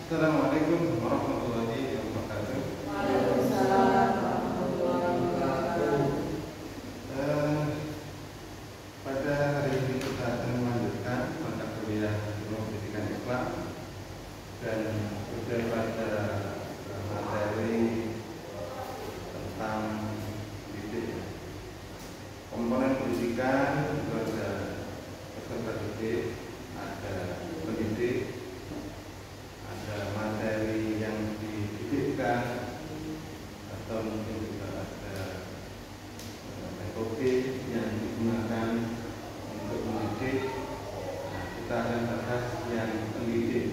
Assalamualaikum warahmatullahi wabarakatuh. Waalaikumsalam warahmatullahi wabarakatuh. Pada hari ini kita akan melanjutkan mata kuliah ilmu pendidikan Islam dan sudah pada materi tentang didik. Komponen pendidikan itu ada peserta didik, ada pendidik, ada materi yang dididikkan, atau mungkin juga ada metode yang digunakan untuk mendidik. Nah, kita akan bahas yang pendidik.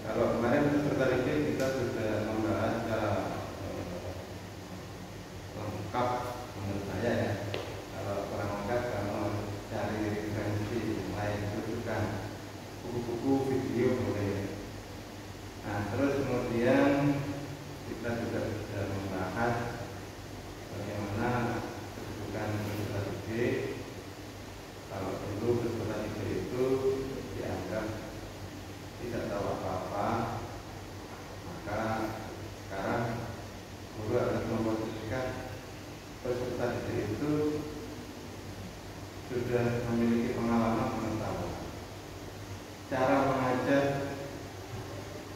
Kalau kemarin peserta didik kita sudah membahas secara lengkap menurut saya ya. Kalau kurang lengkap kamu cari referensi lain, rujukan buku-buku, video boleh. Nah, terus kemudian kita juga sudah membahas bagaimana kedudukan peserta didik. Kalau dulu peserta didik itu dianggap tidak tahu apa-apa, maka sekarang guru harus memposisikan peserta didik itu sudah memiliki pengalaman pengetahuan. Cara mengajar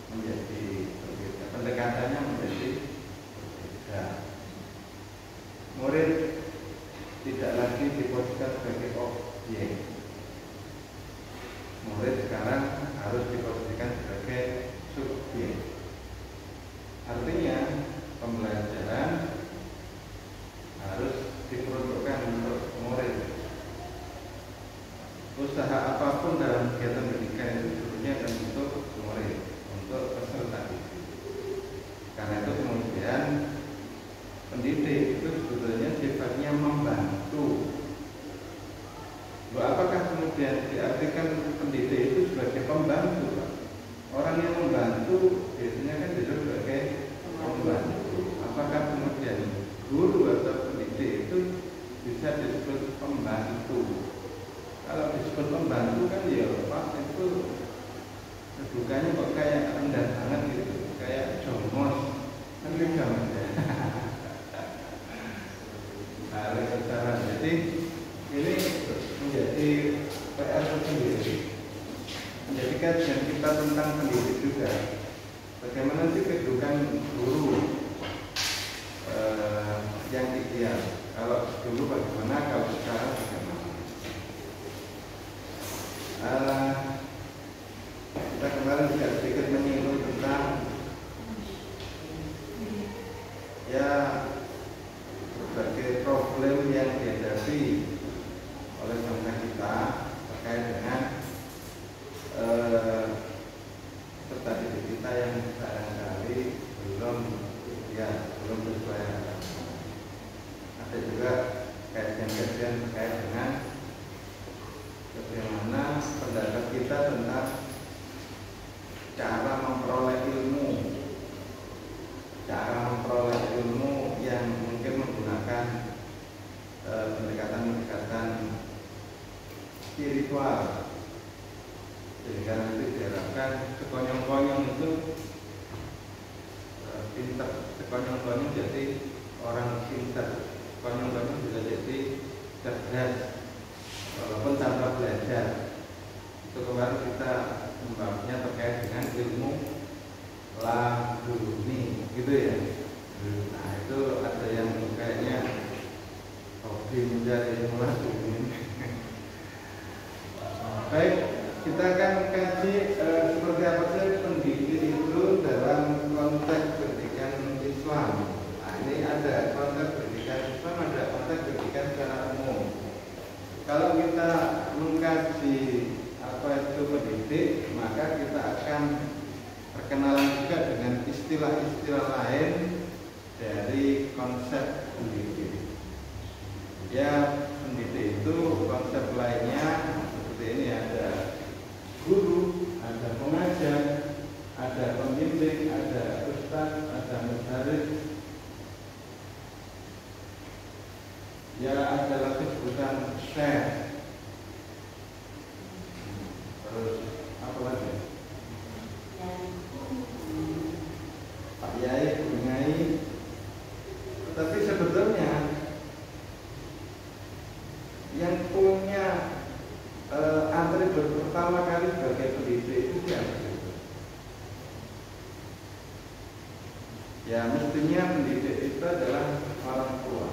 menjadi berbeda, pendekatannya menjadi berbeda. Murid tidak lagi diposisikan sebagai objek. Murid sekarang harus diposisikan sebagai subjek. Artinya pembelajaran harus diperuntukkan untuk murid. Usaha apapun dalam kegiatan pendidikan itu sebetulnya akan untuk murid, untuk peserta didik. Karena itu kemudian pendidik itu sebetulnya sifatnya membantu. Apakah kemudian diartikan pendidik itu sebagai pembantu? Orang yang membantu biasanya kan disebut sebagai pembantu. Apakah kemudian guru atau pendidik itu bisa disebut pembantu? Kalau disebut pembantu kan ya Pak, itu kedudukannya kok kayak rendah banget gitu, kayak jongos kan beda Mas ya. Harus secara, jadi ini menjadi PR sendiri, menjadi kajian kita tentang pendidik juga. Bagaimana sih kedudukan guru yang ideal? Kalau dulu bagaimana, kalau sekarang bagaimana? Kita kemarin juga sedikit menyinggung tentang ya berbagai problem yang dihadapi oleh bangsa kita terkait dengan peserta didik kita yang barangkali belum sesuai harapan. Ada juga kajian-kajian terkait dengan bagaimana pendapat kita tentang cara memperoleh ilmu yang mungkin menggunakan pendekatan spiritual, sehingga nanti diharapkan sekonyong-konyong itu pintar, sekonyong-konyong jadi orang pintar, sekonyong-konyong bisa jadi cerdas walaupun tanpa belajar. Itu kemarin kita membahasnya terkait dengan ilmu laduni, gitu ya. Nah, itu ada yang kayaknya hobi mencari ilmu laduni. Baik, kita akan kaji seperti apa sih pendidik itu dalam konteks pendidikan Islam. Nah, ini ada konteks pendidikan Islam, ada konteks pendidikan secara umum. Kalau kita mengkaji apa itu pendidik, maka kita akan perkenalan juga dengan istilah-istilah lain dari konsep pendidik. Ya, pendidik itu konsep lainnya seperti ini, ada guru, ada pengajar, ada pembimbing, ada ustaz, ada mudarris. Ya, ada lagi sebutan syekh. Terus apa lagi? kiai, bunyai. Tapi sebetulnya yang punya atribut pertama kali sebagai pendidik itu siapa? Ya mestinya pendidik itu adalah orang tua.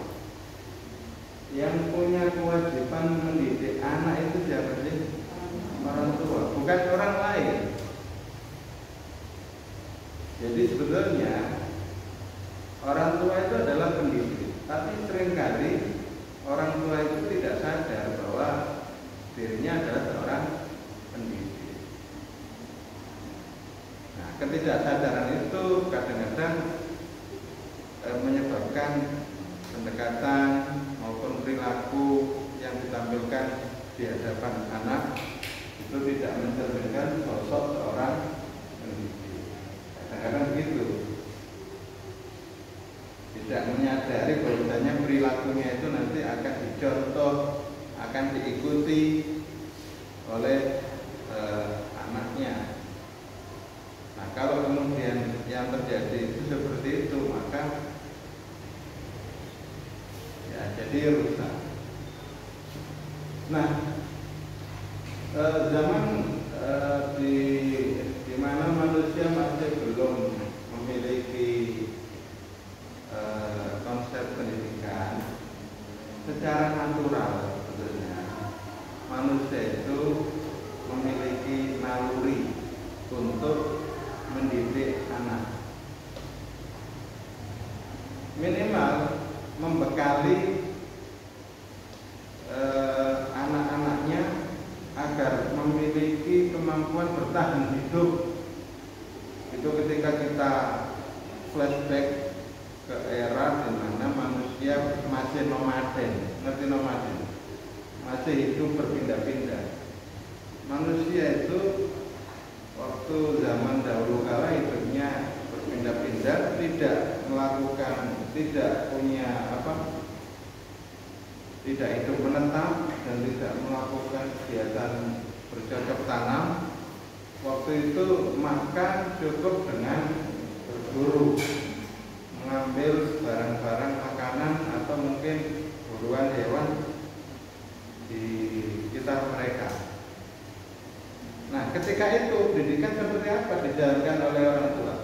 Yang punya kewajiban mendidik anak itu siapa sih? Orang tua, bukan orang lain. Jadi sebetulnya orang tua itu adalah pendidik, tapi seringkali orang tua itu tidak sadar bahwa dirinya adalah seorang pendidik. Nah, ketidaksadaran itu kadang-kadang menyebabkan pendekatan maupun perilaku yang ditampilkan di hadapan anak itu tidak mencerminkan sosok seorang pendidik. Kadang-kadang begitu, tidak menyadari bahwasanya perilakunya itu nanti akan dicontoh, akan diikuti oleh anaknya. Nah, kalau kemudian yang terjadi itu seperti itu, maka ya jadi rusak. Nah, zaman di mana manusia masih belum memiliki konsep pendidikan, secara natural sebetulnya manusia itu memiliki naluri untuk mendidik anak, minimal membekali anak-anaknya agar memiliki kemampuan bertahan hidup. Itu ketika kita flashback ke era di mana manusia masih nomaden, ngerti nomaden? Masih hidup berpindah-pindah. Manusia itu waktu zaman dahulu kala hidupnya berpindah-pindah, tidak melakukan, tidak punya tidak hidup menetap dan tidak melakukan kegiatan bercocok tanam. Waktu itu maka cukup dengan berburu, mengambil barang-barang makanan atau mungkin buruan hewan di sekitar mereka. Nah, ketika itu pendidikan seperti apa dijalankan oleh orang tua?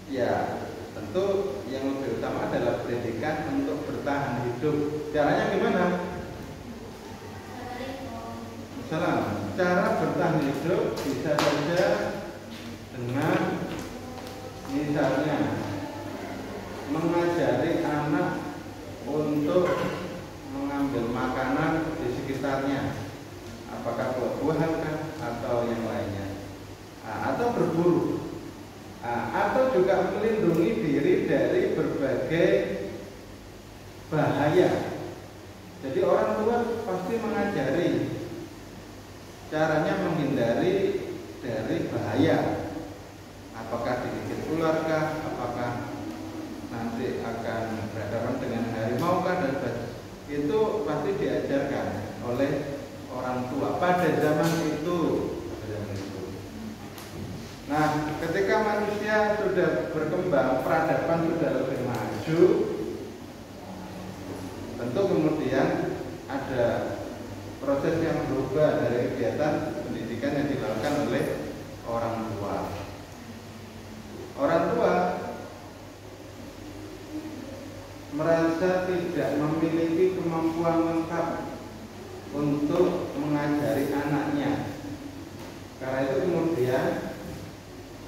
Ya, tentu yang lebih utama adalah pendidikan untuk bertahan hidup. Caranya gimana? Salam. Cara bertahan hidup bisa saja dengan misalnya mengajari anak untuk mengambil makanan di sekitarnya, apakah buah-buahan kan atau yang lainnya, atau berburu, atau juga melindungi diri dari berbagai bahaya. Jadi orang tua pasti mengajari caranya menghindari dari bahaya, apakah digigit ular kah, apakah nanti akan berhadapan dengan harimau kah, dan itu pasti diajarkan oleh orang tua pada zaman itu. Nah, ketika manusia sudah berkembang, peradaban sudah lebih maju, tentu kemudian ada proses yang berubah dari kegiatan pendidikan yang dilakukan oleh orang tua. Orang tua merasa tidak memiliki kemampuan lengkap untuk mengajari anaknya. Karena itu kemudian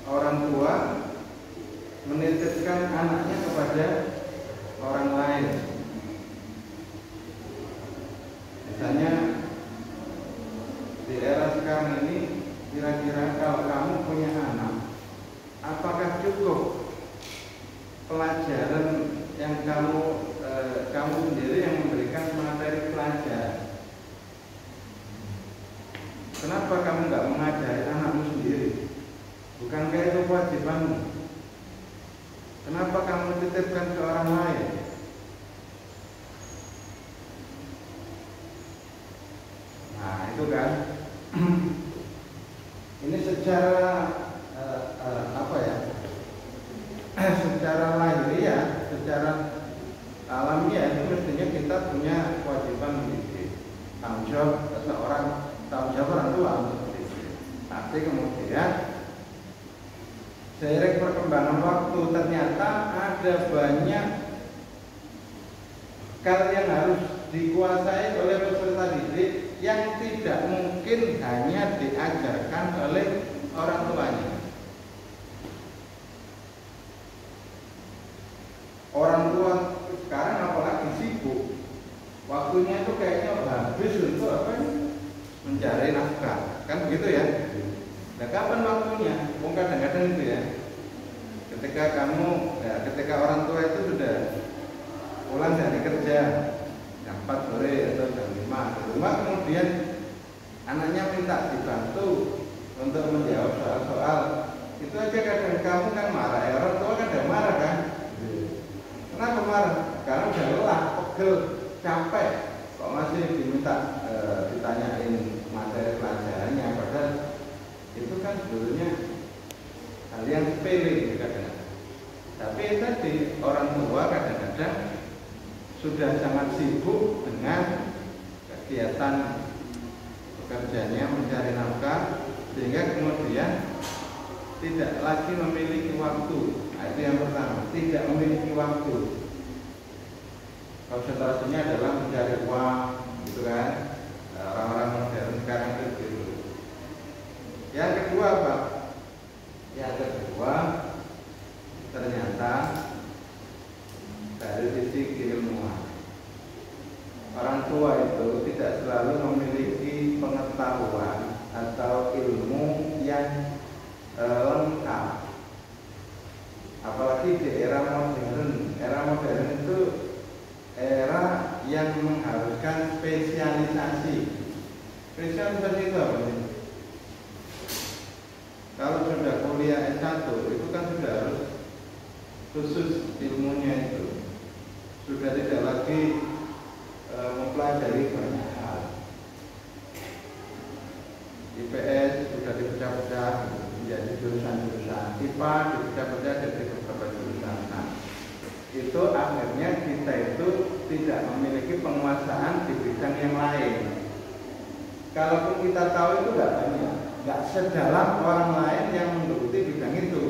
orang tua menitipkan anaknya kepada orang lain. Misalnya di era sekarang ini, kira-kira kalau kamu punya anak, apakah cukup pelajaran yang kamu sendiri yang memberikan materi pelajaran? Kenapa kamu nggak mengajari anakmu sendiri? Bukankah itu kewajibanmu? Kenapa kamu titipkan ke orang lain? Nah, itu kan ini secara seiring perkembangan waktu ternyata ada banyak hal yang harus dikuasai oleh peserta didik yang tidak mungkin hanya diajarkan oleh orang tuanya. Orang tua sekarang apalagi sibuk, waktunya itu kayaknya habis untuk apa? Mencari nafkah, kan begitu ya? Nah, kapan waktunya? Kadang-kadang itu ya. Ketika orang tua itu sudah pulang dari kerja jam 4 sore atau jam 5 di rumah, kemudian anaknya minta dibantu untuk menjawab soal-soal itu aja, kadang kamu kan marah ya, orang tua kan udah marah kan. Kenapa marah? Karena udah lelah, pegel, capek, kok masih diminta ditanyain materi pelajarannya, padahal itu kan sebetulnya hal yang sepele kadang-kadang. Tapi tadi orang tua kadang-kadang sudah sangat sibuk dengan kegiatan pekerjaannya mencari nafkah, sehingga kemudian tidak lagi memiliki waktu. Nah, itu yang pertama, tidak memiliki waktu. Konsentrasinya adalah mencari uang, gitu kan? Orang-orang modern sekarang itu gitu. Yang kedua Pak, yang kedua ternyata dari sisi keilmuan, orang tua itu tidak selalu memiliki pengetahuan atau ilmu yang lengkap. Apalagi di era modern. Era modern itu era yang mengharuskan spesialisasi. Spesialisasi itu apa sih? Kalau sudah kuliah S1 itu kan sudah harus khusus ilmunya itu. Sudah tidak lagi mempelajari banyak hal. IPS sudah dipecah-pecah menjadi jurusan-jurusan, IPA dipecah-pecah jadi beberapa jurusan. Nah, itu akhirnya kita itu tidak memiliki penguasaan di bidang yang lain. Kalaupun kita tahu itu nggak banyak, nggak sedalam orang lain yang menggeluti bidang itu.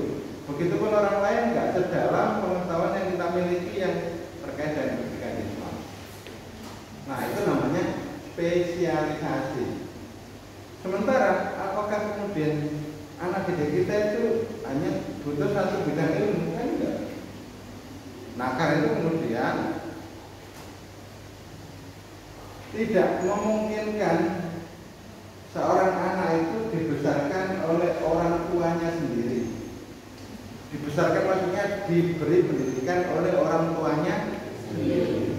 Begitupun orang lain nggak sedalam pengetahuan yang kita miliki yang terkait dengan pendidikan Islam. Nah, itu namanya spesialisasi. Sementara apakah kemudian anak didik kita itu hanya butuh satu bidang ilmu? Kan enggak. Nah, karena itu kemudian tidak memungkinkan seorang anak itu dibesarkan oleh orang tuanya sendiri. Dibesarkan maksudnya diberi pendidikan oleh orang tuanya sendiri.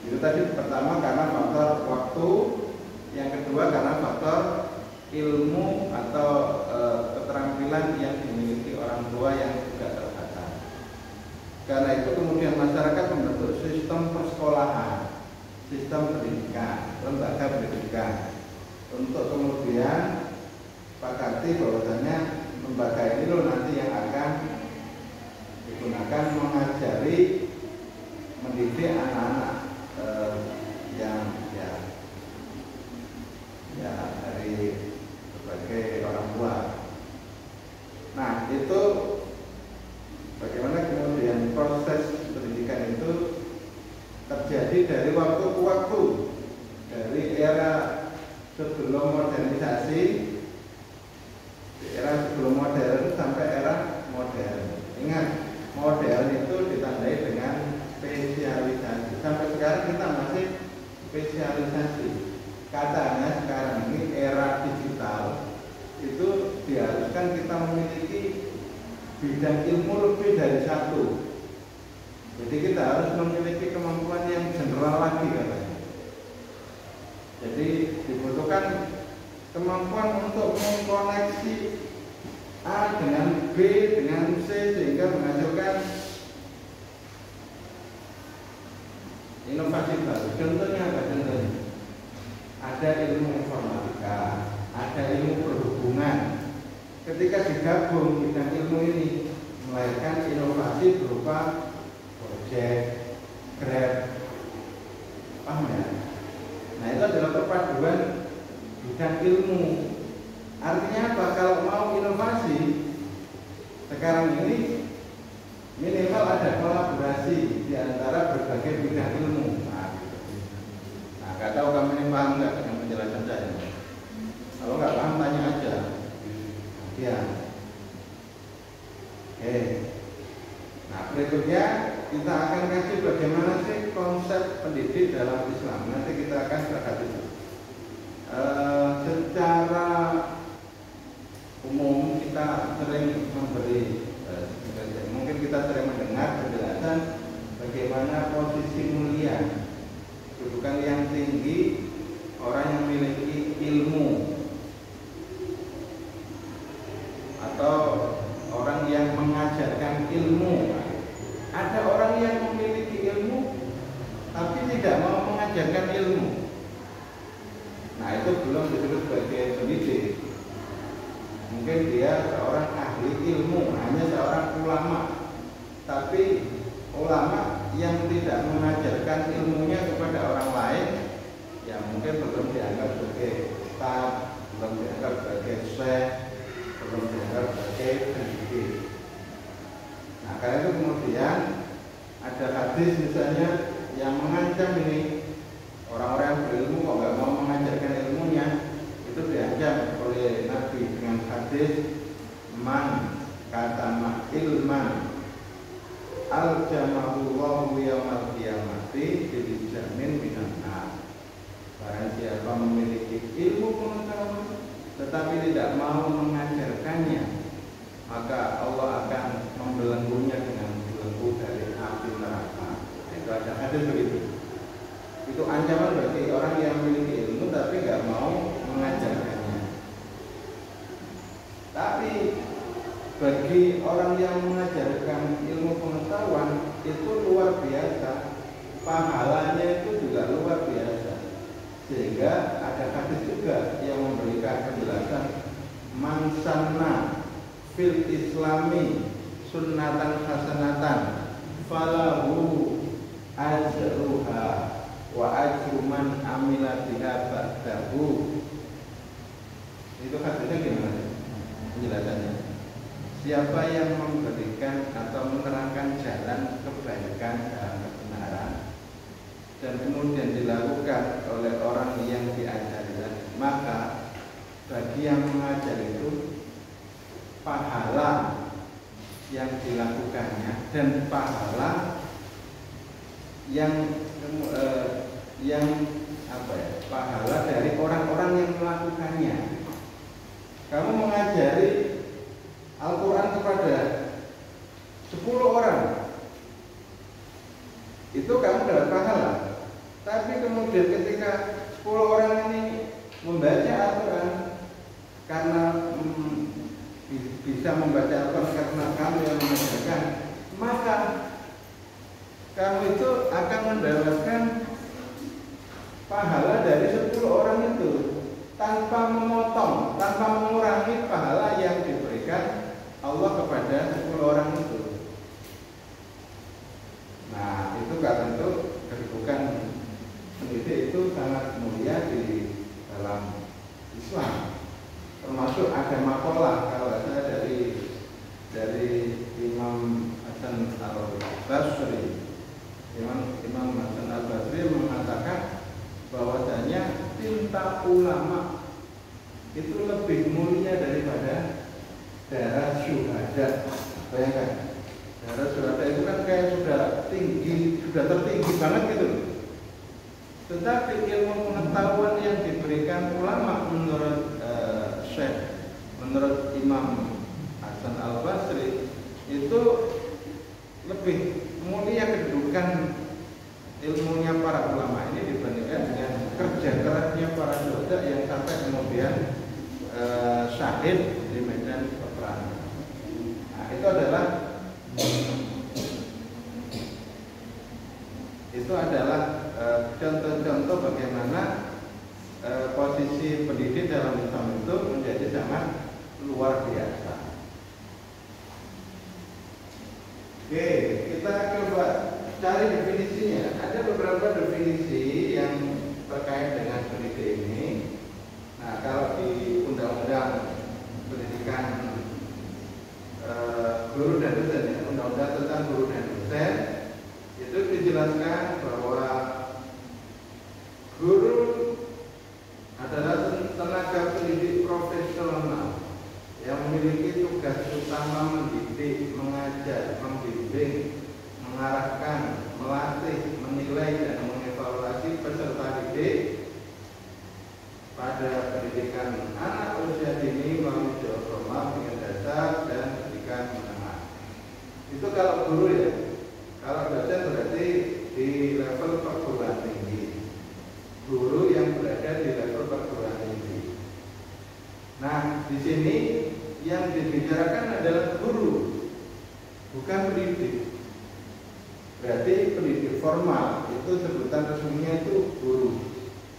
Itu tadi pertama karena faktor waktu, yang kedua karena faktor ilmu atau keterampilan yang dimiliki orang tua yang juga terbatas. Karena itu kemudian masyarakat membentuk sistem persekolahan, sistem pendidikan, lembaga pendidikan, untuk kemudian sepakati bahwasanya lembaga ini loh nanti yang akan digunakan mengajari, mendidik anak-anak yang dari berbagai orang tua. Nah, itu bagaimana kemudian proses pendidikan itu terjadi dari waktu ke waktu, dari era sebelum modernisasi, di era sebelum modern sampai era modern. Ingat, modern itu ditandai dengan spesialisasi. Sampai sekarang kita masih spesialisasi. Katanya sekarang ini era digital, itu diharuskan kita memiliki bidang ilmu lebih dari satu. Jadi kita harus memiliki kemampuan yang general lagi katanya. Jadi dibutuhkan kemampuan untuk mengkoneksi A dengan B dengan C sehingga menghasilkan inovasi baru. Contohnya apa? Contohnya ada ilmu informatika, ada ilmu perhubungan. Ketika digabung bidang ilmu ini melahirkan inovasi berupa Gojek, Grab, paham ya? Nah, itu adalah perpaduan bidang ilmu. Artinya apa? Kalau mau inovasi sekarang ini minimal ada kolaborasi di antara berbagai bidang ilmu. Nah, gitu. Nah, nggak tahu kamu ini paham nggak dengan penjelasan saya? Kalau nggak paham tanya aja. Ya. Oke. Nah, berikutnya kita akan kasih bagaimana sih konsep pendidik dalam Islam. Nanti kita akan bahas itu. Secara umum kita sering memberi, mungkin kita sering mendengar penjelasan bagaimana posisi mulia, kedudukan yang tinggi orang yang memiliki ilmu atau orang yang mengajarkan ilmu. Ada orang yang memiliki ilmu tapi tidak mau mengajarkan ilmu. Nah, itu belum disebut sebagai pendidik. Mungkin dia seorang ahli ilmu, hanya seorang ulama, tapi ulama yang tidak mengajarkan ilmunya kepada orang lain, ya mungkin belum dianggap sebagai ustaz, belum dianggap sebagai syekh, belum dianggap sebagai pendidik. Nah, karena itu kemudian ada hadis misalnya yang mengancam ini orang-orang yang berilmu kok nggak mau mengajarkan ilmunya, itu diancam oleh Nabi dengan hadis man katama ilman al-jamahullahu yawmal qiyamati dijamin minan nar. Barang siapa memiliki ilmu pengetahuan tetapi tidak mau mengajarkannya, maka Allah akan membelenggunya dengan belenggu dari api neraka. Itu ada hadis begitu. Itu ancaman bagi orang yang memiliki ilmu tapi nggak mau mengajarkannya. Tapi bagi orang yang mengajarkan ilmu pengetahuan itu luar biasa, pahalanya itu juga luar biasa. Sehingga ada hadis juga yang memberikan penjelasan man sanna fil islami sunnatan hasanatan falahu ajruha wa ajru man amila biha ba'dahu. Itu hadisnya gimana penjelasannya? Siapa yang memberikan atau menerangkan jalan kebaikan dan kebenaran dan kemudian dilakukan oleh orang yang diajari, maka bagi yang mengajar itu pahala yang dilakukannya dan pahala yang pahala dari orang-orang yang melakukannya. Kamu mengajari Al-Quran kepada 10 orang, itu kamu dapat pahala. Tapi kemudian ketika 10 orang ini membaca Al-Quran karena bisa membaca Al-Quran karena kamu yang mengajarkan, maka kamu itu akan mendapatkan pahala dari 10 orang itu tanpa memotong, tanpa mengurangi pahala yang diberikan Allah kepada 10 orang itu. Nah, itu karena itu kedudukan pendidik itu sangat mulia di dalam Islam. Termasuk ada makalah kalau saya dari Imam Hasan Al-Basri. Imam Hasan Al-Basri mengatakan bahwasanya cinta ulama itu lebih mulia daripada darah syuhada. Bayangkan, darah syuhada itu kan kayak sudah tertinggi banget gitu. Tetapi ilmu pengetahuan yang diberikan ulama menurut menurut Imam Hasan Al-Basri itu lebih mulia kedudukan ilmunya para ulama ini dibandingkan dengan kerja kerasnya para syuhada yang sampai kemudian syahid di medan peperangan. Nah, itu adalah contoh-contoh bagaimana posisi pendidik dalam Islam itu menjadi sangat luar biasa. Oke, kita coba cari definisinya. Ada beberapa definisi yang terkait dengan pendidik ini. Nah, kalau di Undang-Undang Pendidikan guru dan dosen, ya, undang-undang tentang guru dan dosen itu dijelaskan bahwa guru adalah tenaga pendidik profesional yang memiliki tugas utama mendidik, mengajar, membimbing, mengarahkan, melatih, menilai, dan mengevaluasi peserta didik pada pendidikan anak usia dini melalui jalur formal, pendidikan dasar, dan pendidikan menengah. Itu kalau guru ya. Kalau dosen berarti di level perguruan tinggi. Guru yang berada di level perguruan tinggi. Nah, di sini yang dibicarakan adalah guru, bukan pendidik. Berarti pendidik formal itu sebutan resminya itu guru.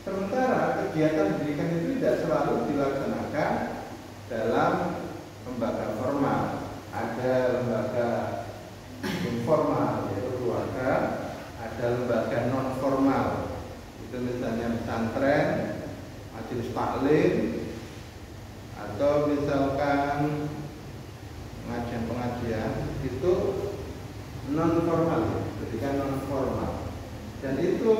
Sementara kegiatan pendidikan itu tidak selalu dilaksanakan dalam lembaga formal. Ada lembaga informal yaitu keluarga, ada lembaga non formal. Itu misalnya pesantren, majelis taklim, atau misalkan pengajian-pengajian itu non formal, pendidikan non formal. Dan itu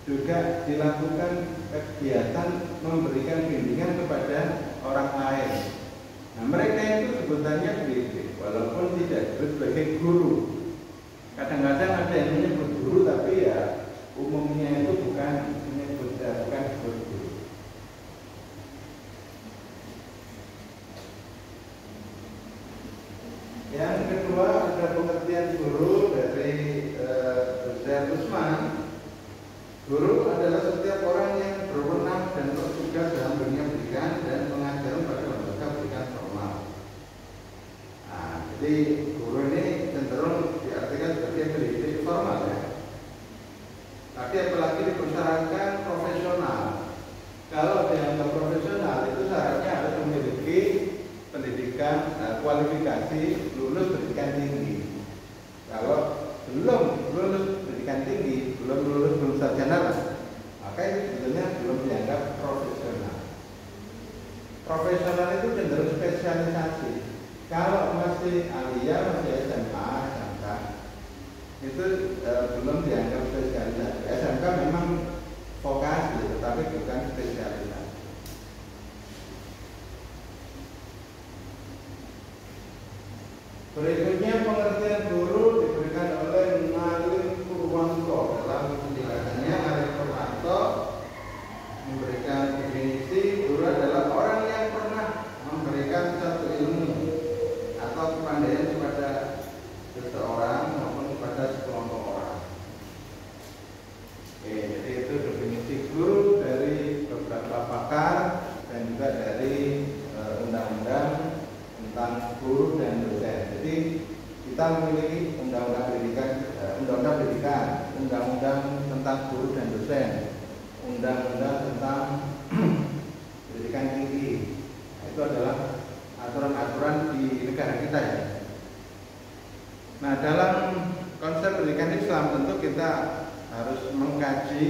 juga dilakukan kegiatan memberikan bimbingan kepada orang lain. Nah, mereka itu sebutannya pendidik, walaupun tidak disebut sebagai guru. Kadang-kadang ada yang menyebut guru, tapi ya umumnya itu bukan disebut guru. Yang kedua ada pengertian guru dari dosen Usman. Guru adalah setiap orang yang berwenang dan bertugas dalam dunia pendidikan dan pengajaran pada lembaga pendidikan formal. Nah, jadi guru ini cenderung diartikan sebagai pendidik formal ya. Tapi apalagi dipersyaratkan profesional. Kalau dianggap profesional itu syaratnya harus memiliki pendidikan kualifikasi lulus pendidikan tinggi. Kalau belum lulus pendidikan tinggi, belum sarjana, maka itu sebetulnya belum dianggap profesional. Profesional itu cenderung spesialisasi. Kalau masih alia, masih SMA, SMK, itu belum dianggap spesialisasi. SMK memang vokasi, tetapi bukan spesialisasi. Berikutnya pengertian guru diberikan oleh Ngalim Purwanto dalam penjelasannya. Ngalim Purwanto memberikan definisi guru adalah orang yang pernah memberikan satu ilmu atau kepandaian kepada seseorang maupun kepada sekelompok orang. Oke, jadi itu definisi guru dari beberapa pakar dan juga dari undang-undang tentang guru dan dosen. Jadi kita memiliki undang-undang pendidikan, undang-undang tentang guru dan dosen, undang-undang tentang pendidikan tinggi. Nah, itu adalah aturan-aturan di negara kita ya. Nah, dalam konsep pendidikan Islam tentu kita harus mengkaji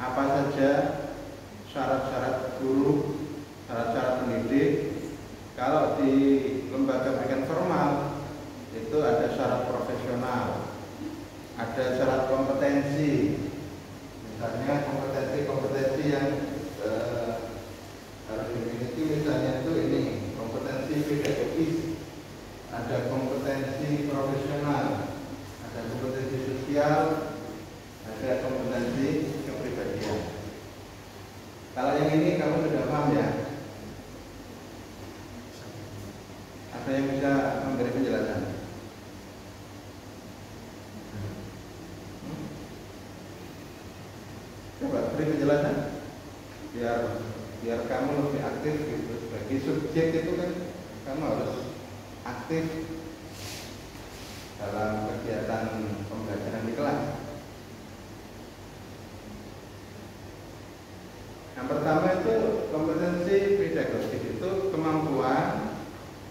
apa saja syarat-syarat guru, syarat-syarat pendidik. Kalau di lembaga pendidikan formal itu ada syarat profesional, ada syarat kompetensi. Misalnya kompetensi yang harus dimiliki, misalnya itu ini kompetensi pedagogis, ada kompetensi profesional, ada kompetensi sosial, ada kompetensi kepribadian. Kalau yang ini kamu sudah paham ya? Ada yang bisa memberi penjelasan? Coba beri penjelasan biar kamu lebih aktif gitu. Sebagai subjek itu kan kamu harus aktif dalam kegiatan pembelajaran di kelas. Yang pertama itu kompetensi pedagogis, itu kemampuan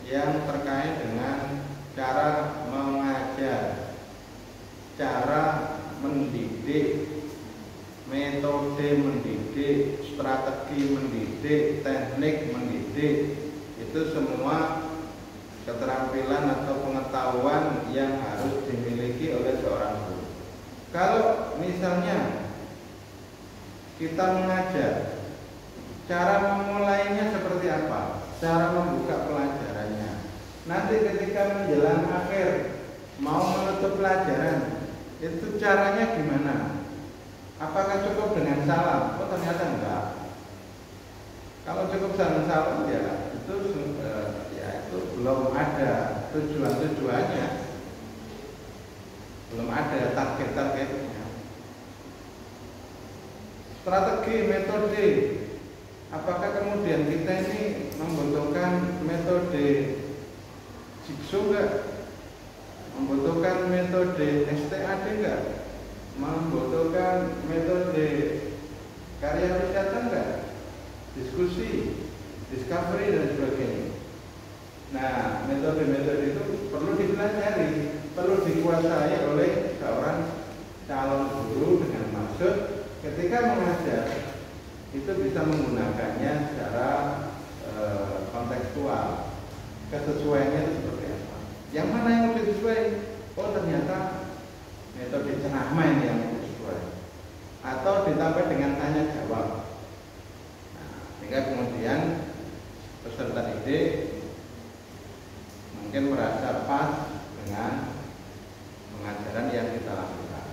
yang terkait dengan cara mengajar, cara mendidik, metode mendidik, strategi mendidik, teknik mendidik. Itu semua keterampilan atau pengetahuan yang harus dimiliki oleh seorang guru. Kalau misalnya kita mengajar, cara memulainya seperti apa? Cara membuka pelajarannya. Nanti ketika menjelang akhir mau menutup pelajaran, itu caranya gimana? Apakah cukup dengan salam? Oh ternyata enggak. Kalau cukup dengan salam ya itu belum ada tujuannya, belum ada targetnya. Strategi, metode, apakah kemudian kita ini membutuhkan metode jigsaw enggak? Membutuhkan metode STAD enggak? Membutuhkan metode karya wisata enggak? Diskusi, discovery dan sebagainya. Nah, metode-metode itu perlu dipelajari, perlu dikuasai oleh seorang calon guru dengan maksud ketika mengajar itu bisa menggunakannya secara kontekstual. Kesesuaiannya itu seperti apa? Yang mana yang lebih sesuai? Oh ternyata metode ceramah ini yang lebih sesuai. Atau ditambah dengan tanya jawab. Nah, sehingga kemudian peserta didik mungkin merasa pas dengan pengajaran yang kita lakukan.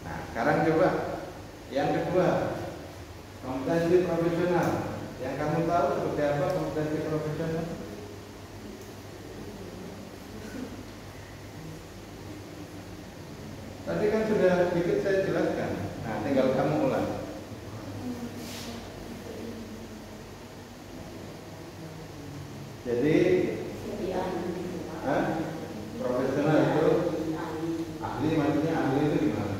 Nah, sekarang coba yang kedua, kompetensi profesional. Yang kamu tahu seperti apa kompetensi profesional? Tadi kan sudah sedikit saya jelaskan. Nah, tinggal kamu ulang. Jadi profesional itu ahli, maksudnya ahli itu gimana?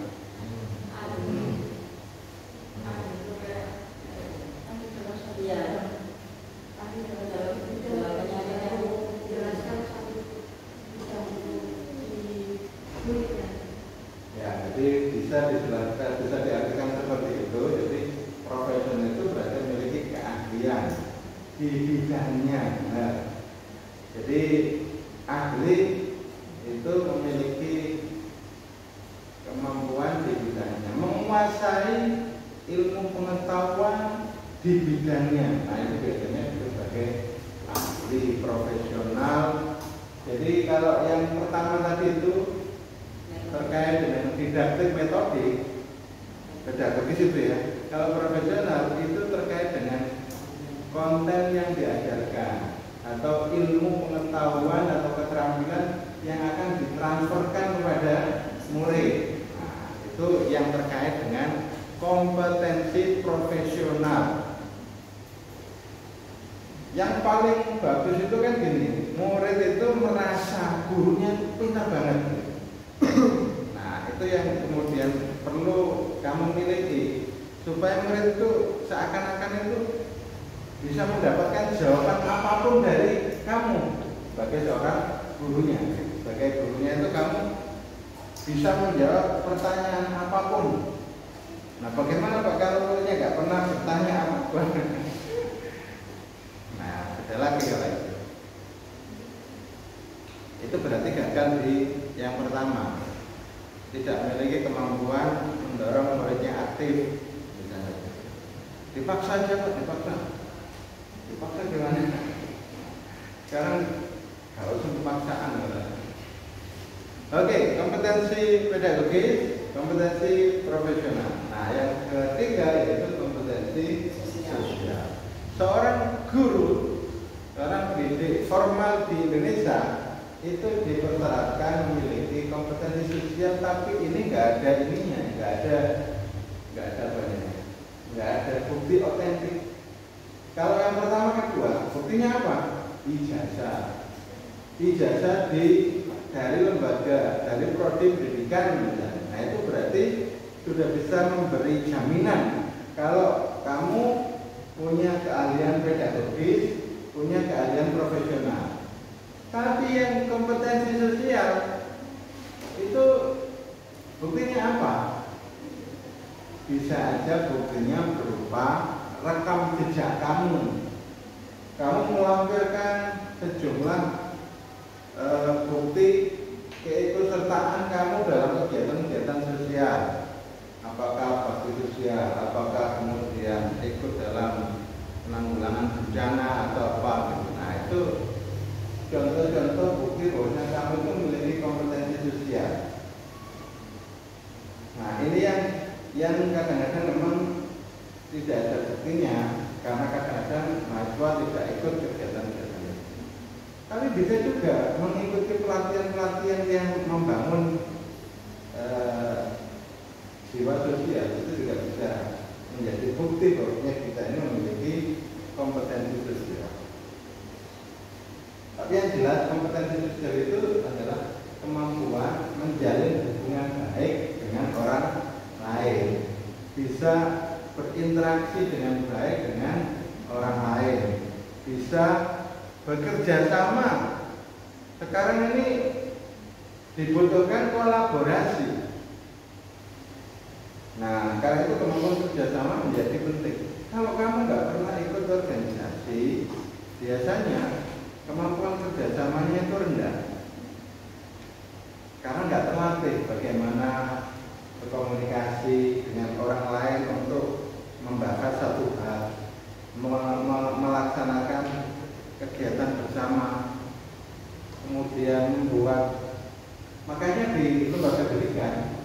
Ya, jadi bisa dijelaskan, bisa diartikan seperti itu. Jadi profesional itu berarti memiliki keahlian di bidangnya. Nah, jadi ahli itu memiliki kemampuan di bidangnya, menguasai ilmu pengetahuan di bidangnya. Nah, itu biasanya sebagai ahli profesional. Jadi kalau yang pertama tadi itu terkait dengan didaktik metodik, pedagogis itu ya. Kalau profesional itu terkait dengan konten yang diajarkan atau ilmu pengetahuan atau keterampilan yang akan ditransferkan kepada murid. Nah, itu yang terkait dengan kompetensi profesional. Yang paling bagus itu kan gini, murid itu merasa gurunya pintar banget. Nah, itu yang kemudian perlu kamu miliki supaya murid itu seakan-akan itu bisa mendapatkan jawaban apapun dari kamu sebagai seorang gurunya. Sebagai gurunya itu kamu bisa menjawab pertanyaan apapun. Nah, bagaimana Pak kalau muridnya nggak pernah bertanya apapun? Nah, ada lagi kalau itu. Itu berarti gagal di yang pertama, tidak memiliki kemampuan mendorong muridnya aktif. Dipaksa aja Pak, dipaksa gimana? Sekarang kalau usah pemaksaan. Oke, kompetensi pedagogis, kompetensi profesional. Nah, yang ketiga yaitu kompetensi sosial. Seorang guru, seorang pendidik formal di Indonesia itu dipersyaratkan memiliki kompetensi sosial, tapi ini nggak ada ininya, nggak ada bukti otentik. Kalau yang pertama kedua, buktinya apa? Ijazah dari lembaga, dari prodi pendidikan misalnya. Nah, itu berarti sudah bisa memberi jaminan kalau kamu punya keahlian pedagogis, punya keahlian profesional. Tapi yang kompetensi sosial itu buktinya apa? Bisa aja buktinya berupa rekam jejak kamu. Kamu melampirkan sejumlah bencana atau apa gitu. Nah itu contoh-contoh bukti bahwa kamu itu memiliki kompetensi sosial. Nah ini yang kadang-kadang memang tidak ada buktinya, karena kadang-kadang mahasiswa tidak ikut kegiatan-kegiatan itu. Tapi bisa juga mengikuti pelatihan-pelatihan yang membangun jiwa sosial, itu juga bisa menjadi bukti bahwa kita ini memiliki kompetensi sosial. Tapi yang jelas kompetensi sosial itu adalah kemampuan menjalin hubungan baik dengan orang lain, bisa berinteraksi dengan baik dengan orang lain, bisa bekerja sama. Sekarang ini dibutuhkan kolaborasi. Nah, karena itu kemampuan kerjasama menjadi penting. Kalau kamu nggak pernah ikut organisasi, biasanya kemampuan kerjasamanya itu rendah, karena nggak terlatih bagaimana berkomunikasi dengan orang lain untuk membahas satu hal, melaksanakan kegiatan bersama, kemudian membuat. Makanya di lembaga pendidikan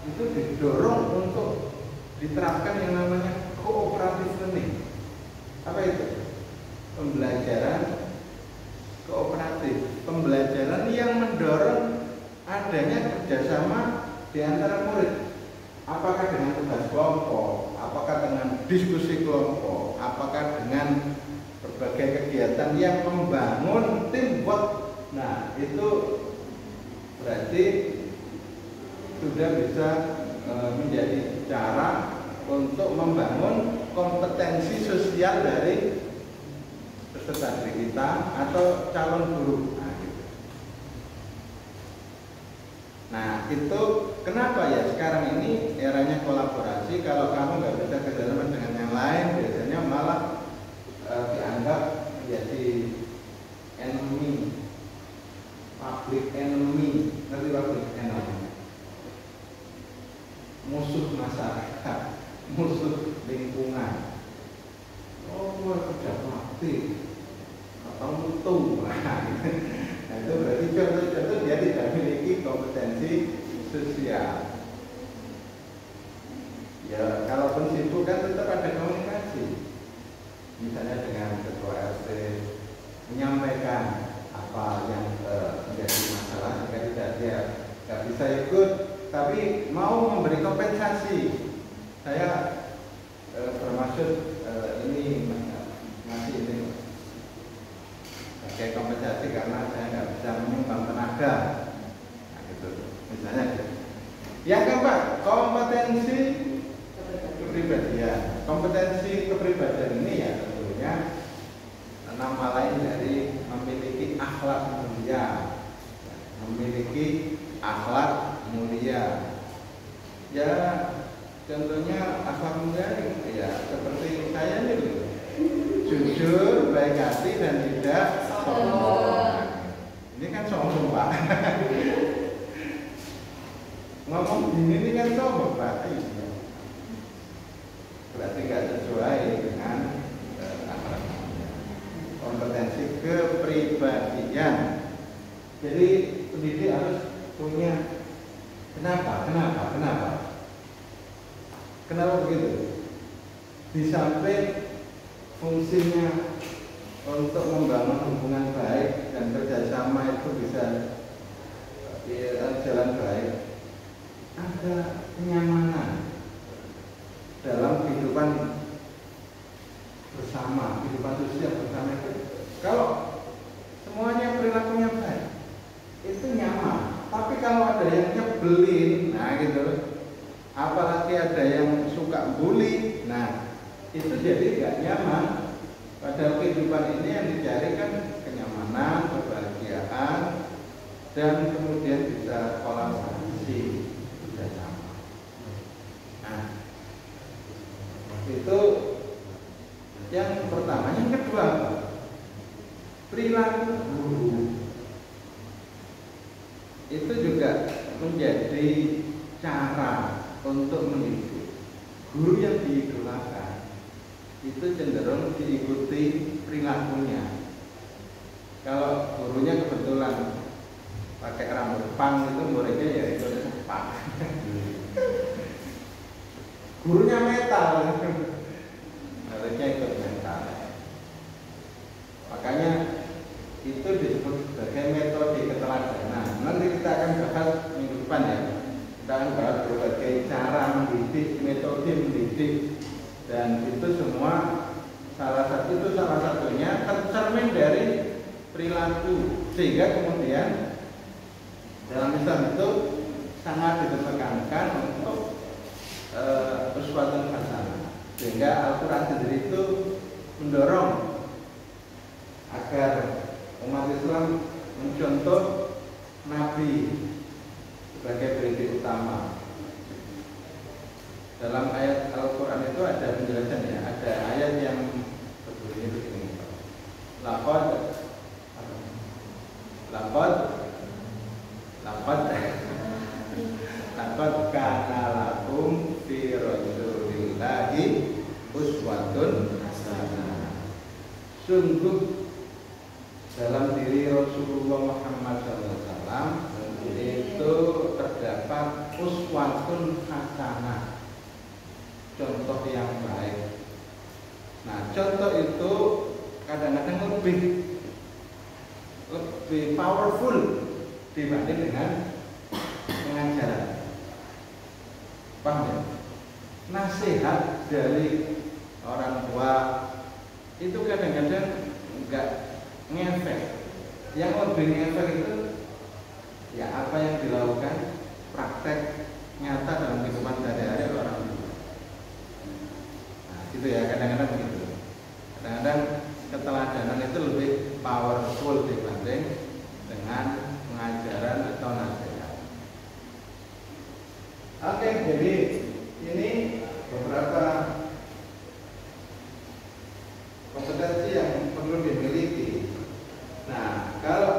itu didorong untuk diterapkan yang namanya cooperative learning. Apa itu? Pembelajaran kooperatif, pembelajaran yang mendorong adanya kerjasama di antara murid. Apakah dengan tugas kelompok, apakah dengan diskusi kelompok, apakah dengan berbagai kegiatan yang membangun teamwork. Nah itu berarti sudah bisa menjadi cara untuk membangun kompetensi sosial dari peserta didik kita atau calon guru. Nah itu kenapa ya sekarang ini eranya kolaborasi. Kalau kamu nggak bisa kerjasama dengan yang lain, biasanya malah dianggap menjadi enemy, public enemy. Ngerti public enemy? Musuh masyarakat, musuh lingkungan. Oh, kerja bakti atau mutu. Nah, itu berarti contoh-contoh dia tidak memiliki kompetensi sosial. Ya, kalaupun sibuk kan tetap ada komunikasi. Misalnya dengan ketua RT menyampaikan apa yang menjadi masalah, jika tidak dia nggak bisa ikut, tapi mau memberi kompensasi. Saya bermaksud ini masih ini sebagai kompensasi karena saya nggak bisa menyumbang tenaga. Nah, gitu. Misalnya gitu. Yang keempat, kompetensi kepribadian. Kompetensi kepribadian ini ya tentunya nama lain dari memiliki akhlak mulia. Memiliki akhlak mulia. Ya contohnya akhlak mulia ya seperti saya ini loh. Jujur, baik hati dan tidak sombong. Ini kan sombong Pak. Ngomong gini ini kan sombong Pak. Berarti nggak sesuai dengan akhlak mulia. Kompetensi kepribadian. Jadi pendidik harus punya. Kenapa begitu? Di samping fungsinya untuk membangun hubungan baik dan kerjasama itu bisa jalan baik, ada kenyamanan dalam kehidupan bersama, kehidupan sosial bersama itu. Kalau semuanya perilakunya baik, itu nyaman. Tapi kalau ada yang nyebelin, nah gitu, apalagi ada yang suka bully, nah itu jadi gak nyaman. Padahal kehidupan ini yang dicari kan kenyamanan, kebahagiaan, dan kemudian bisa kolaborasi, bisa sama. Nah itu yang pertama. Yang kedua, perilaku guru itu juga menjadi cara untuk mendidik. Guru yang diidolakan itu cenderung diikuti perilakunya. Kalau gurunya kebetulan pakai rambut pang itu muridnya ya ikut pang. Gurunya metal, muridnya ikut metal. Makanya itu disebut sebagai metode keteladanan. Nanti kita akan bahas minggu depan ya. Kita akan bahas berbagai cara mendidik, metode mendidik, dan itu semua salah satunya tercermin dari perilaku, sehingga kemudian dalam Islam itu sangat ditekankan untuk uswatun hasanah, sehingga Al-Quran sendiri itu mendorong agar umat Islam mencontoh Nabi sebagai pendidik utama. Dalam ayat Al-Quran itu ada penjelasannya, ada ayat yang berbunyi begini. Laqad kana lakum fi rasulillahi uswatun hasanah. Sungguh dalam diri Rasulullah Muhammad SAW itu terdapat uswatun hasanah, contoh yang baik. Nah, contoh itu kadang-kadang lebih powerful dibanding dengan pengajaran. Paham ya? Nasihat dari orang tua itu kadang-kadang enggak ngefek. Yang lebih ngefek itu ya apa yang dilakukan praktek nyata dalam kehidupan sehari-hari orang tua. Nah, gitu ya, kadang-kadang begitu. Kadang-kadang keteladanan itu lebih powerful dibanding dengan pengajaran atau nasihat. Oke, jadi ini beberapa kompetensi yang perlu dimiliki. Nah, kalau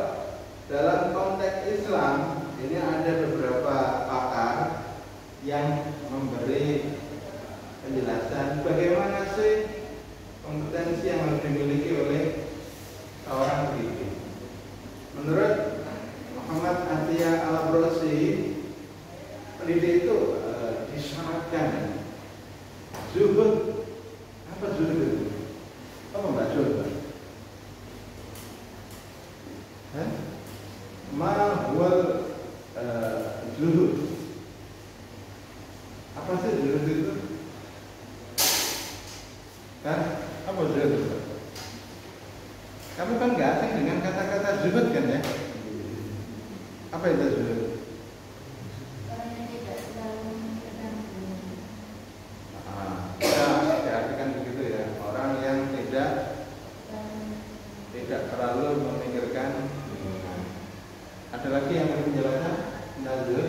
dalam konteks Islam ini ada beberapa pakar yang memberi penjelasan bagaimana sih kompetensi yang harus dimiliki oleh seorang pendidik. Menurut Muhammad Atiyah Al-Abrasi, pendidik itu disyaratkan zuhud. Apa zuhud itu? Apa mbak zuhud? Ma huwal zuhud. Apa sih zuhud itu? Kan? Apa zuhud? Kamu kan nggak asing dengan kata-kata zuhud kan ya? Apa itu zuhud? Kita diartikan begitu ya, orang yang tidak terlalu memikirkan. Ada lagi yang lebih penjelasan? Nazar.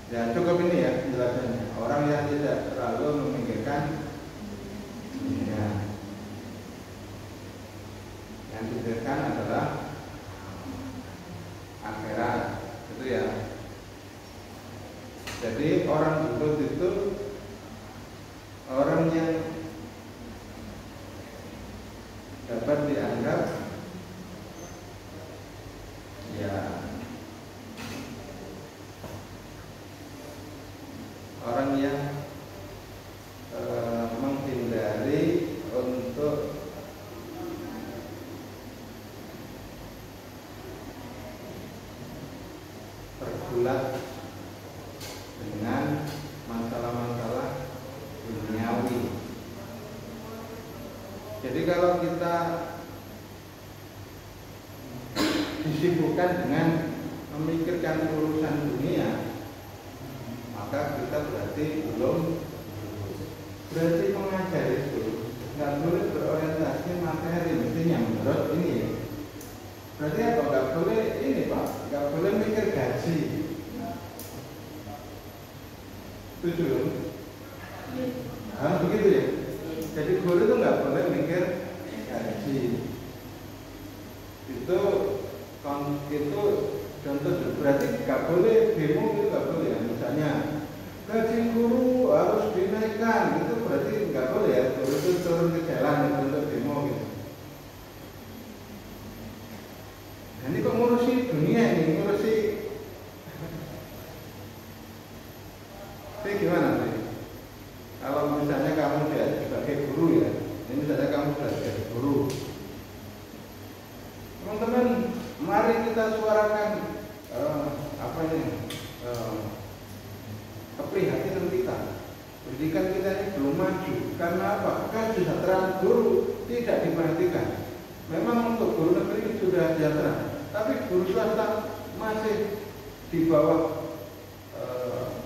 Ya cukup ini ya penjelasannya. Orang yang tidak terlalu memikirkan dunia. Yang dipikirkan adalah akhirat, itu ya. Jadi orang zuhud itu orang yang dapat dianggap ya orang yang menghindari untuk bergulat dengan masalah-masalah duniawi. Jadi kalau kita disibukkan dengan memikirkan urusan dunia, maka kita berarti pengajar itu nggak boleh berorientasi materi mestinya menurut ini. Berarti apa? Nggak boleh ini Pak, nggak boleh mikir gaji. Setuju? Nah, begitu ya. Jadi guru itu nggak boleh mikir gaji. Itu contoh, berarti nggak boleh demo, itu nggak boleh. Misalnya gaji guru harus dinaikkan, itu berarti nggak boleh ya guru itu turun ke jalan untuk demo gitu. Nah, ini kok ngurusi dunia ini, ngurusi gimana sih? Kalau misalnya kamu sebagai guru ya, ini misalnya kamu sebagai guru, teman-teman, mari kita suarakan keprihatinan kita. Pendidikan kita ini belum maju. Karena apa? Kesejahteraan guru tidak diperhatikan. Memang untuk guru negeri sudah sejahtera, tapi guru swasta masih di bawah,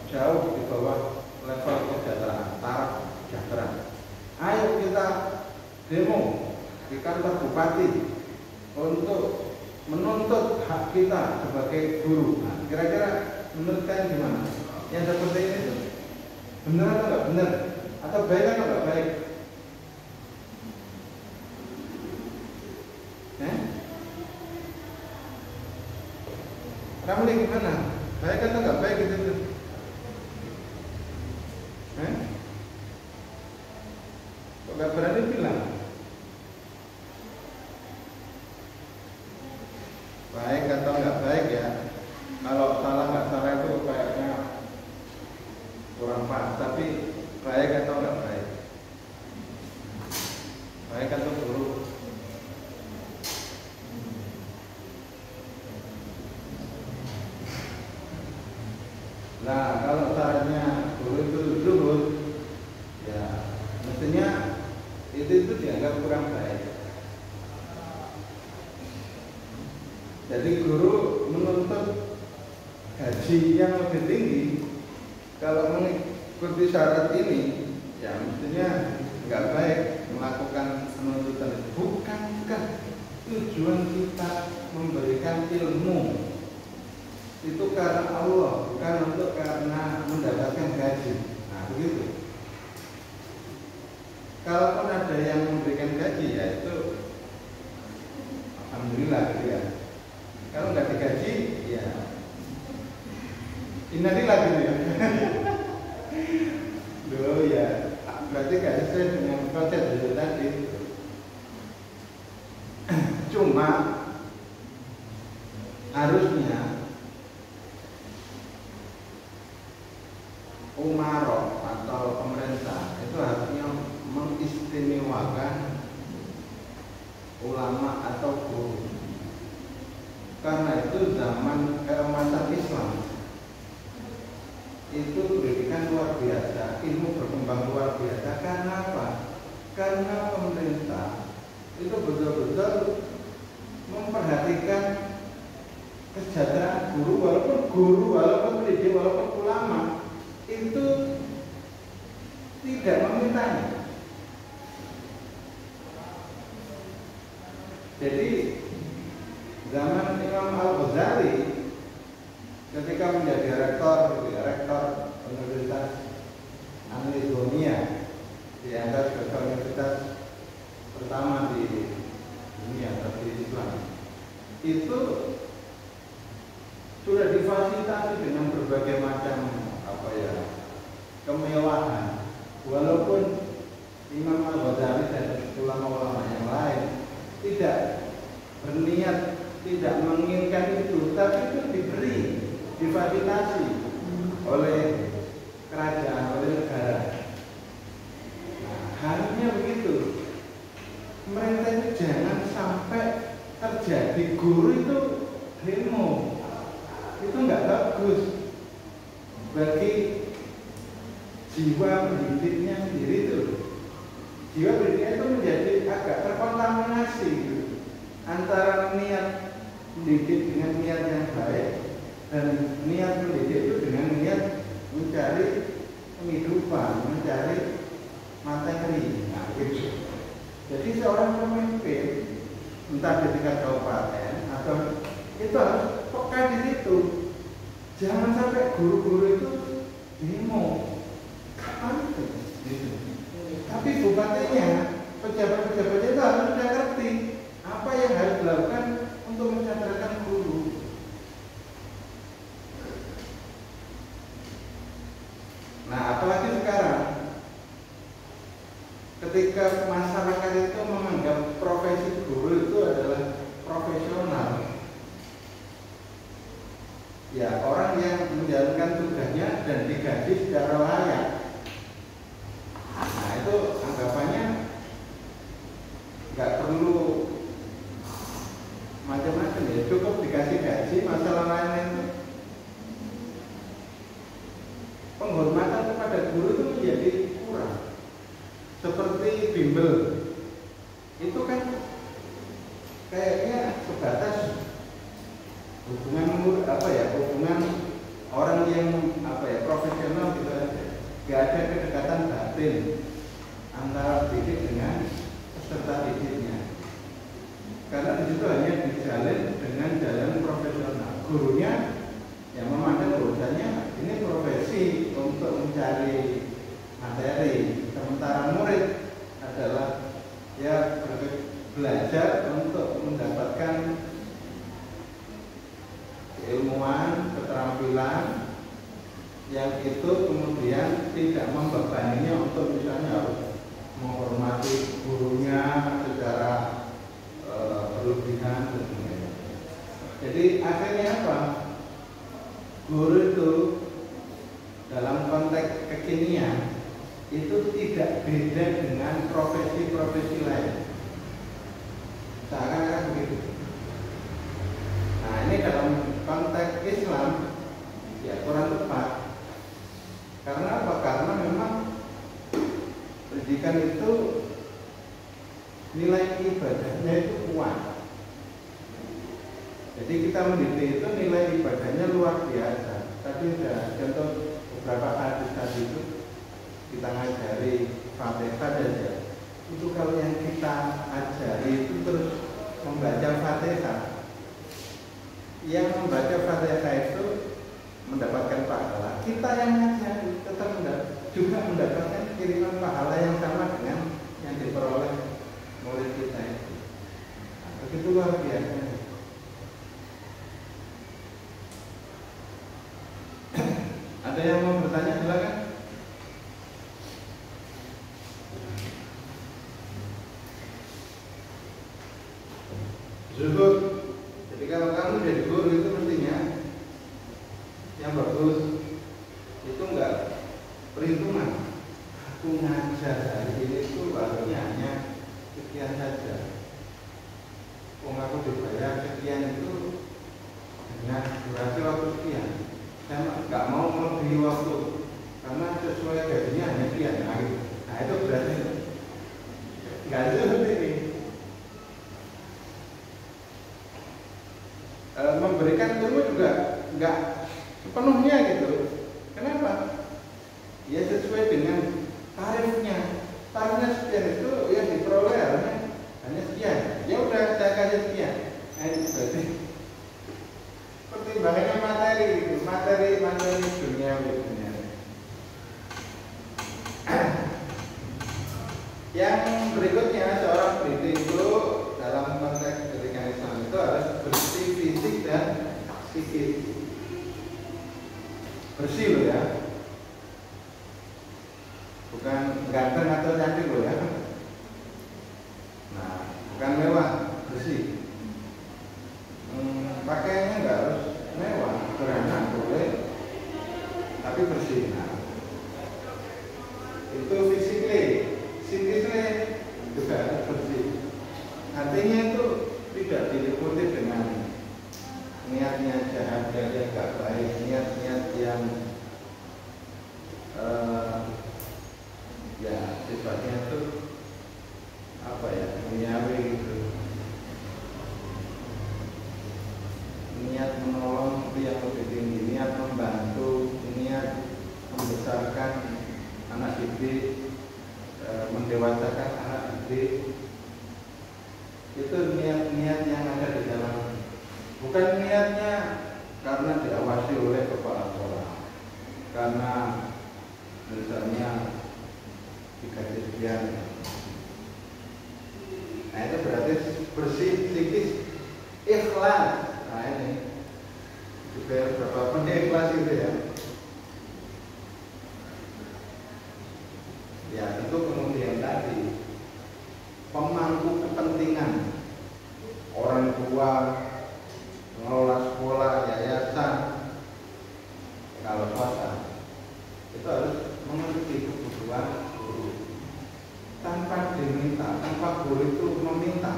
jauh di bawah level kesejahteraan, taraf kesejahteraan. Ayo kita demo di kantor bupati untuk menuntut hak kita sebagai guru. Nah, kira-kira menurut kalian gimana? Yang seperti ini benar atau nggak benar? Atau baik atau nggak baik? Kamu nih gimana? Baik atau nggak baik gitu? Kok nggak berani bilang? Baik atau nggak baik ya? Kalau salah nggak salah itu kayaknya kurang pas. Tapi baik atau nggak baik? Baik atau buruk? Nah, kalau syaratnya guru itu lurus, ya mestinya itu dianggap kurang baik. Jadi guru menuntut gaji yang lebih tinggi, kalau mengikuti syarat ini, ya mestinya nggak baik melakukan penuntutan itu. Bukankah tujuan kita memberikan ilmu itu karena Allah, bukan untuk karena mendapatkan gaji. Nah, begitu. Kalaupun ada yang memberikan gaji, ya itu alhamdulillah gitu ya. Kalau nggak digaji, ya innalillah gitu ya. Loh ya, berarti nggak sesuai dengan konsep itu tadi. Cuma harusnya umarok atau pemerintah itu harusnya mengistimewakan ulama atau guru. Karena itu zaman keemasan Islam itu pendidikan luar biasa, ilmu berkembang luar biasa. Karena apa? Karena pemerintah itu betul-betul memperhatikan kesejahteraan guru, walaupun pendidik, walaupun ulama itu tidak memintanya. Jadi zaman Imam Al-Ghazali ketika menjadi rektor Universitas An-Nizamiyah, dianggap sebagai universitas pertama di dunia bagi Islam, itu sudah difasilitasi dengan berbagai macam kemewahan. Walaupun Imam Al-Ghazali dan ulama-ulama yang lain tidak berniat, tidak menginginkan itu, tapi itu diberi, difasilitasi oleh kerajaan, oleh negara. Nah, harusnya begitu. Pemerintah itu jangan sampai terjadi guru itu demo. Itu nggak bagus bagi jiwa pendidiknya sendiri itu. Jiwa pendidiknya itu menjadi agak terkontaminasi gitu, antara niat mendidik dengan niat yang baik dan niat mendidik itu dengan niat mencari penghidupan, mencari materi. Nah, gitu. Jadi seorang pemimpin, entah di tingkat kabupaten atau itu harus peka di situ. Jangan sampai guru-guru itu demo. Kapan itu? Gitu. Tapi bupatinya, pejabat-pejabatnya itu harus sudah ngerti apa yang harus dilakukan untuk mensejahterakan guru. nggak perlu macam-macam ya, cukup dikasih gaji. Masalah lain penghormatan kepada guru itu menjadi kurang. Seperti bimbel itu kan kayaknya sebatas hubungan hubungan orang yang profesional gitu aja. Gak ada kedekatan batin antara didik dengan peserta didiknya, karena di situ hanya dijalin dengan jalan profesional. Gurunya yang memandang bahwasanya ini profesi untuk mencari materi, sementara murid adalah ya belajar untuk mendapatkan keilmuan, keterampilan yang itu kemudian tidak membebaninya untuk misalnya harus menghormati gurunya secara berlebihan dan sebagainya. Jadi akhirnya apa? Guru itu dalam konteks kekinian itu tidak beda dengan profesi-profesi lain. Seakan-akan begitu. Nah, ini dalam konteks Islam ya kurang tepat. Karena apa? Karena memang pendidikan itu nilai ibadahnya itu kuat. Jadi kita mendidik itu nilai ibadahnya luar biasa. Tadi sudah contoh beberapa hadis tadi itu kita ngajari Fatihah saja. Itu kalau yang kita ajari itu terus membaca Fatihah. Yang membaca Fatihah itu mendapatkan pahala. Kita yang ngajari tetap juga mendapatkan kiriman pahala yang sama dengan yang diperoleh murid kita itu. Nah, begitu luar biasa. Ada yang mau bertanya, silakan. Zuhud. Jadi kalau kamu jadi guru itu mestinya yang bagus itu enggak perhitungan. Aku ngajar hari ini itu harusnya hanya sekian saja. Aku dibayar sekian itu dengan durasi waktu sekian. Saya nggak mau melebihi waktu karena sesuai gajinya hanya sekian. Nah itu berarti nggak seperti ini. Memberikan ilmu juga nggak sepenuhnya gitu. Kenapa? Ya sesuai dengan tarifnya. Tarifnya sekian itu yang diperoleh hanya sekian. Ya udah saya kasih sekian. Nah itu berarti pertimbangannya materi gitu, materi dunia. Yang berikutnya, seorang pendidik itu dalam konteks pendidikan Islam itu harus bersih fisik dan psikis. Bersih loh ya, bukan ganteng atau cantik loh ya. Nah, bukan mewah, bersih. Pakaiannya nggak harus mewah, sederhana boleh, tapi bersih. Nah, itu psikisnya juga harus bersih. Artinya itu tidak diliputi dengan niat-niat jahat yang tidak baik, niat-niat yang ya sifatnya itu duniawi gitu. Niat menolong itu yang lebih tinggi, niat membantu, niat membesarkan anak didik, mendewasakan anak didik. Itu niat-niat yang ada di dalam. Bukan niatnya karena diawasi oleh kepala sekolah, karena misalnya dikasih sekian. Nah itu berarti bersih psikis, ikhlas. Nah ini juga berapa penting ikhlas itu ya. Ya itu kemudian tadi pemangku kepentingan orang tua, pengelola sekolah, yayasan, kalau swasta itu harus mengerti kebutuhan guru tanpa diminta, tanpa guru itu meminta.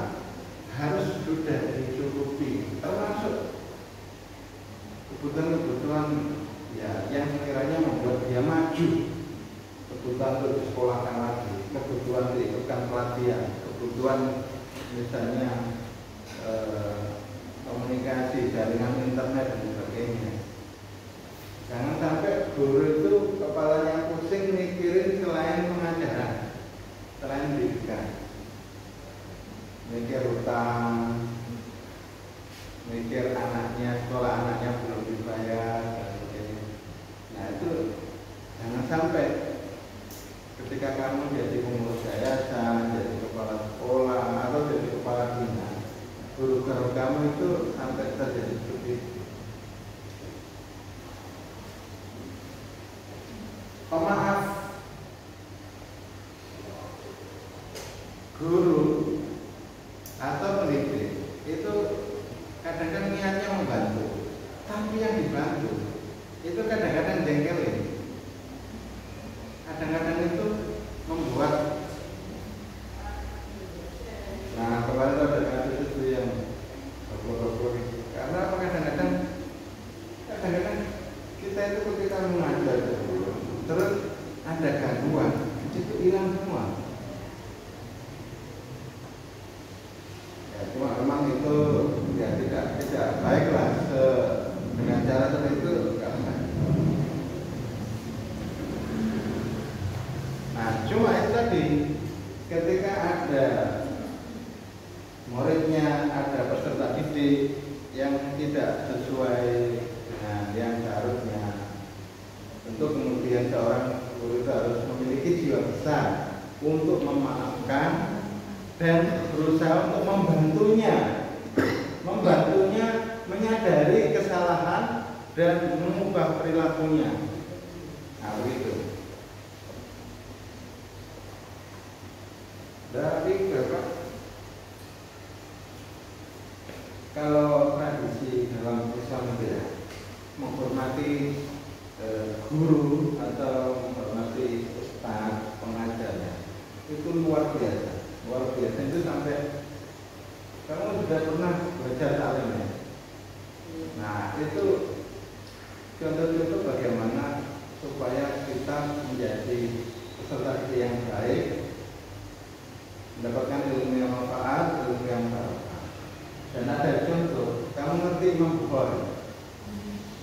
guru itu kepalanya pusing mikirin selain pengajaran, selain pendidikan, mikir utang, mikir anaknya, sekolah anaknya belum dibayar dan sebagainya. Nah itu jangan sampai ketika kamu jadi pengurus yayasan, jadi kepala sekolah atau jadi kepala dinas, guru-guru kamu itu sampai terjadi seperti itu. Pemaaf, guru atau pendidik itu kadang-kadang niatnya membantu, tapi yang dibantu itu kadang-kadang jengkelin, kadang-kadang itu membuat. Nah kemarin ada kasus itu yang berpura-pura itu, karena apa, kadang-kadang kita itu ketika mengajar terus ada gangguan, itu hilang semua. Ya, cuma memang itu ya tidak baiklah dengan cara seperti itu nggak baik. Nah cuma itu tadi, ketika ada muridnya, ada peserta didik yang tidak sesuai dengan yang seharusnya, tentu kemudian seorang guru itu harus memiliki jiwa besar untuk memaafkan dan berusaha untuk membantunya menyadari kesalahan dan mengubah perilakunya. Nah begitu. Dari berapa? Kalau tradisi dalam Islam itu ya, menghormati guru atau menghormati ustaz pengajarnya itu luar biasa itu sampai kamu sudah pernah belajar taklim ya. Nah itu contoh-contoh bagaimana supaya kita menjadi peserta didik yang baik, mendapatkan ilmu yang manfaat, ilmu yang barokah. Dan ada contoh, kamu ngerti Imam Bukhari.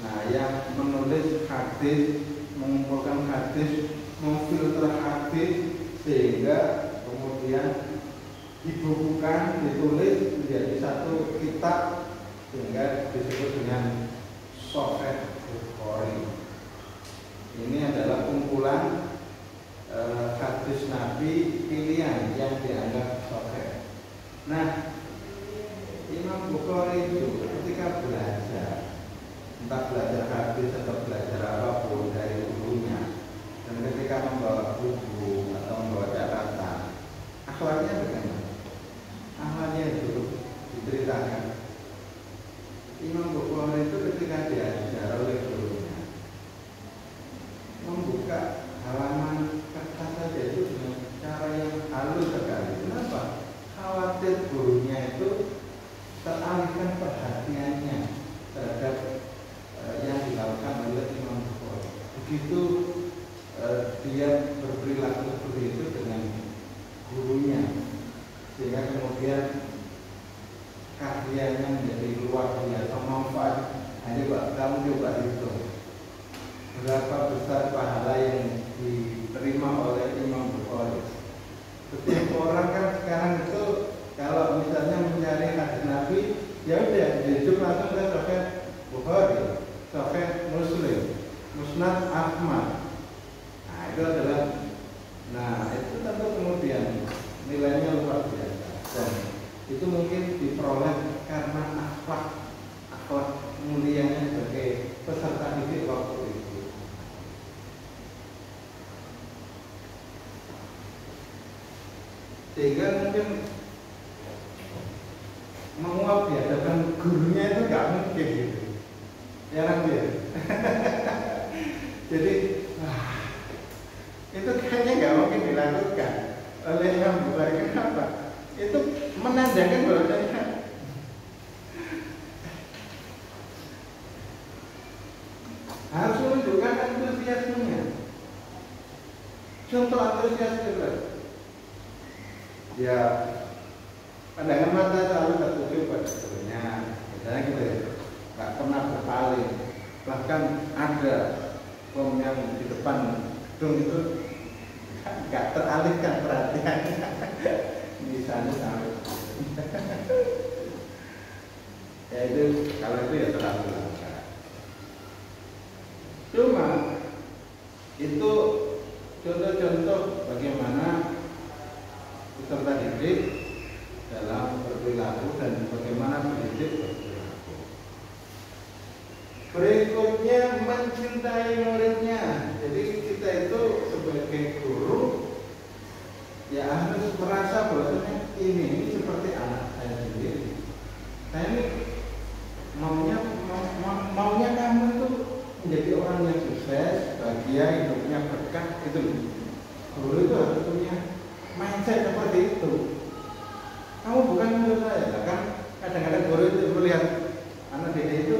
Nah, yang menulis hadis, mengumpulkan hadis, memfilter hadis sehingga kemudian dibukukan, ditulis menjadi satu kitab sehingga disebut dengan Sahih Bukhari. Ini adalah kumpulan hadis Nabi pilihan yang dianggap sahih. Nah, Imam Bukhari itu ketika belajar, entah belajar hadis atau belajar apapun dari gurunya, dan ketika membawa buku atau membawa catatan, akhlaknya bagaimana? Akhlaknya itu diceritakan. Imam Bukhari itu ketika diajar oleh gurunya membuka halaman kertas saja itu dengan cara yang halus sekali. Kenapa? Khawatir gurunya itu teralihkan perhatiannya terhadap yang dilakukan oleh Imam Bukhari. Begitu dia berperilaku seperti itu dengan gurunya, sehingga kemudian karyanya menjadi luar biasa manfaat. Hanya kamu coba hitung berapa besar pahala yang diterima oleh Imam Bukhari. Setiap orang kan sekarang itu kalau misalnya mencari hadis Nabi, ya udah dirujuk langsung ke Sahih Bukhari, Sahih Muslim, Musnad Ahmad. Nah itu adalah, itu tentu kemudian nilainya luar biasa, dan itu mungkin diperoleh karena akhlak mulianya sebagai peserta didik waktu itu. Sehingga mungkin menguap di hadapan gurunya itu gak mungkin gitu. Ya kan ya. Jadi itu kayaknya gak mungkin dilakukan oleh Imam Bukhari. Kenapa? Itu menandakan bahwasanya harus menunjukkan antusiasmenya. Contoh antusiasme, ya pandangan mata selalu tertuju pada gurunya, misalnya gitu ya, nggak pernah berpaling. Bahkan ada bom yang di depan gedung itu nggak teralihkan perhatiannya. Misalnya sampai ya itu kalau itu ya terlalu langka. Cuma itu contoh-contoh bagaimana peserta didik dalam berperilaku dan bagaimana pendidik berperilaku. Berikutnya mencintai muridnya. Jadi kita itu sebagai guru ya harus merasa bahwasanya ini seperti anak saya sendiri. Saya ini maunya kamu itu menjadi orang yang sukses, bahagia, hidupnya berkah itu. Guru itu harus punya mindset seperti itu. Kamu bukan murid saya, kan? Kadang-kadang guru itu melihat anak didik itu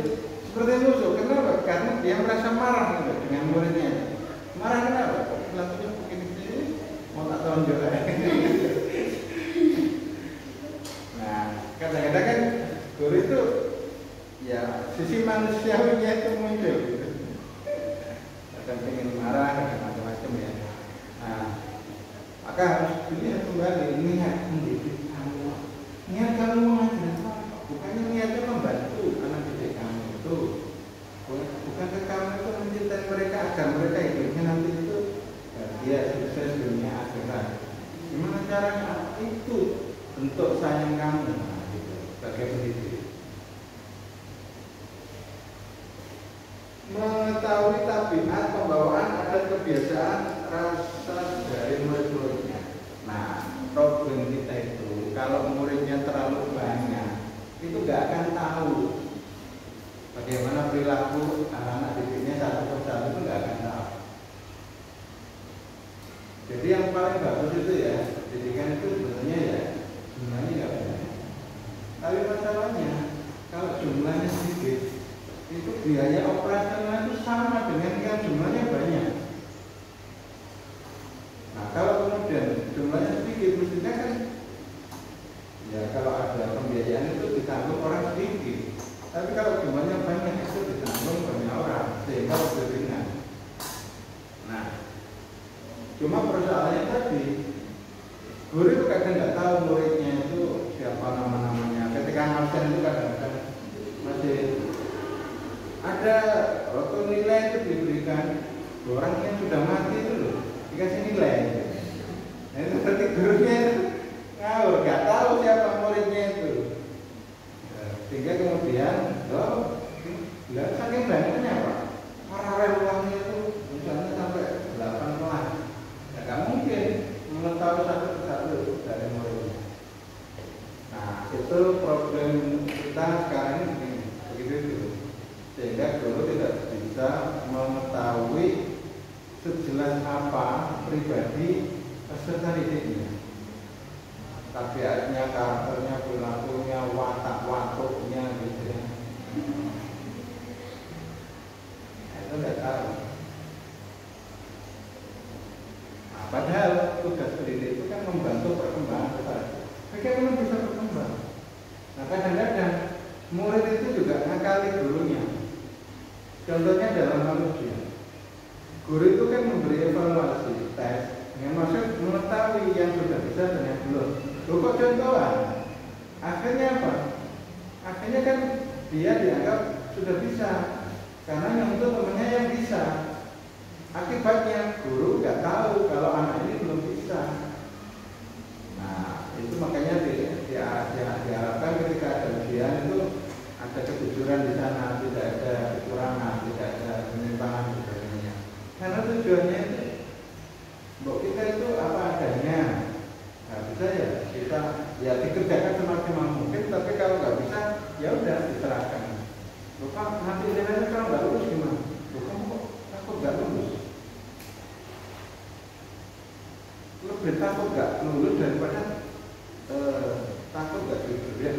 seperti musuh. Kenapa? Karena dia merasa marah dengan muridnya. Marah kenapa? Lakunya begini, mau tak tonjok. Nah, kadang-kadang kan guru itu ya sisi manusiawinya itu muncul gitu. Kadang pengen marah, kadang macam-macam ya. Nah, maka harus dilihat kembali niat mendidik kamu. Niat kamu mengajar apa? Bukannya niatnya membantu anak didik kamu itu. Bukan ke kamu itu mencintai mereka agar mereka hidupnya nanti itu bahagia, sukses dunia akhirat. Gimana caranya? Itu bentuk sayang kamu gitu, sebagai pendidik. Mengetahui tabiat, pembawaan, adat, kebiasaan, rasa dari murid-muridnya. Nah, problem kita itu kalau muridnya terlalu banyak, itu gak akan tahu bagaimana perilaku anak-anak didiknya satu persatu, itu gak akan tahu. Jadi yang paling bagus itu ya, pendidikan itu sebenarnya ya jumlahnya gak banyak. Tapi masalahnya kalau jumlahnya sedikit, itu biaya operasional itu sama dengan yang jumlahnya banyak. Nah, kalau kemudian jumlahnya sedikit, mestinya kan ya kalau ada pembiayaan itu ditanggung orang sedikit. Tapi kalau jumlahnya banyak itu ditanggung banyak orang, sehingga lebih ringan. Nah, cuma persoalannya tadi, guru itu kadang nggak tahu muridnya itu siapa nama-namanya. Ketika ngabsen itu kadang-kadang masih ada waktu nilai itu diberikan orang yang sudah mati itu loh, dikasih nilai. Nah, itu berarti gurunya itu ngawur, nggak tahu siapa muridnya itu. Sehingga kemudian, saking banyaknya Pak, paralel uangnya itu misalnya sampai 8 kelas. Ya nggak mungkin mengetahui satu persatu dari muridnya. Nah, itu problem kita sekarang ini begitu. Sehingga guru tidak bisa mengetahui sejelas apa pribadi peserta didiknya, tabiatnya, karakternya, perilakunya, watak-watuknya gitu ya. Itu tidak tahu. Nah, padahal tugas pendidik itu kan membantu perkembangan kita. Bagaimana bisa berkembang? Nah, kadang-kadang murid itu juga ngakali gurunya. Contohnya dalam hal ujian, guru itu kan memberi evaluasi tes dengan maksud mengetahui yang sudah bisa dan yang belum. Kok contohan? Akhirnya apa? Akhirnya kan dia dianggap sudah bisa karena yang untuk temannya yang bisa. Akibatnya guru nggak tahu kalau anak ini belum bisa. Nah, itu makanya diharapkan ketika ada ujian itu ada kejujuran di sana, tidak ada kekurangan, tidak ada penyimpangan sebagainya. Karena tujuannya itu, kita itu apa adanya. Nah, bisa ya kita ya dikerjakan semaksimal mungkin, tapi kalau nggak bisa ya udah diserahkan. Pak, nanti nilainya kalau nggak lulus gimana? Kamu kok takut nggak lulus? Lebih takut nggak lulus daripada takut nggak jujur ya.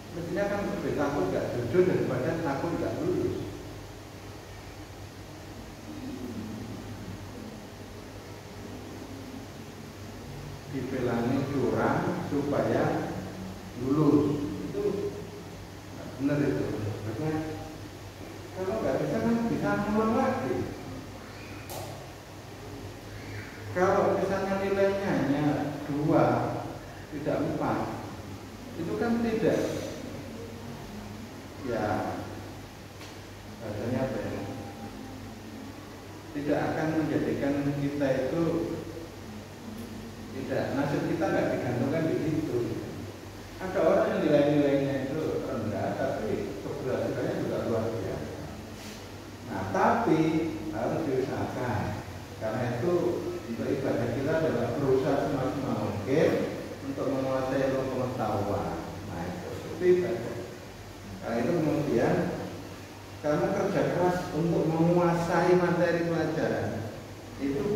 Mestinya kan lebih takut nggak jujur daripada takut nggak lulus. Dibelani curang supaya lulus itu benar itu. Maksudnya kalau nggak bisa kan bisa ngulang lagi. Kalau misalnya nilainya hanya 2, tidak 4, itu kan tidak, ya bahasanya apa ya, tidak akan menjadikan kita itu tidak, nasib kita nggak digantungkan di situ. Ada orang yang nilai-nilainya itu rendah tapi keberhasilannya juga luar biasa. Nah, tapi harus diusahakan. Karena itu untuk ibadah kita adalah berusaha semaksimal mungkin untuk menguasai ilmu pengetahuan. Nah, itu ibadah. Karena itu kemudian kamu kerja keras untuk menguasai materi pelajaran. Itu